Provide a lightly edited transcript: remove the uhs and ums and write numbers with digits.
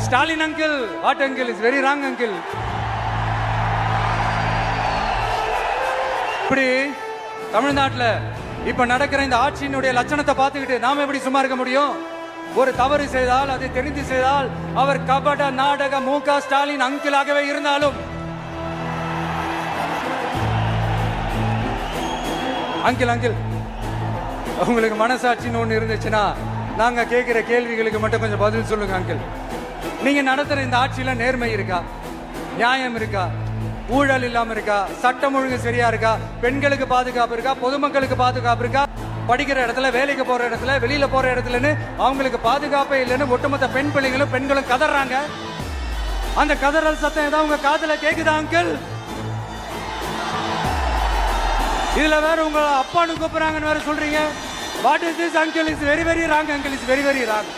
Stalin uncle, what uncle is very wrong uncle. இப்படி தமிழ்நாட்டில் இப்ப நடக்கிற இந்த ஆட்சியினுடைய லட்சணத்தை பார்த்துக்கிட்டு நாம எப்படி சும்மா இருக்க முடியும்? ஒரு தவறு செய்தால், அதை தெரிந்து செய்தால், அவர் கபட நாடக மு.க. ஸ்டாலின் அங்கிளாகவே இருந்தாலும், அங்கிள் உங்களுக்கு மனசாட்சின்னு ஒண்ணு இருந்துச்சுன்னா நாங்க கேட்கிற கேள்விகளுக்கு மட்டும் கொஞ்சம் பதில் சொல்லுங்க அங்கிள். நீங்க நடத்துற இந்த ஆட்சியில நேர்மை இருக்கா? நியாயம் இருக்கா? ஊழல் இல்லாம இருக்கா? சட்டம் ஒழுங்கு சரியா இருக்கா? பெண்களுக்கு பாதுகாப்பு இருக்கா? பொதுமக்களுக்கு பாதுகாப்பு இருக்கா? படிக்கிற இடத்துல, வேலைக்கு போற இடத்துல, வெளியில போற இடத்துலன்னு அவங்களுக்கு பாதுகாப்பே இல்லைன்னு ஒட்டுமொத்த பெண்களும் கதறாங்க. அந்த கதறல் சத்தம் ஏதாவது உங்க காதுல கேக்குதா அங்கிள்? இதுல வேற உங்க அப்பான்னு கூப்பிடுறாங்கன்னு வேற சொல்றீங்க. What is this uncle? Is very very wrong uncle, is very very wrong.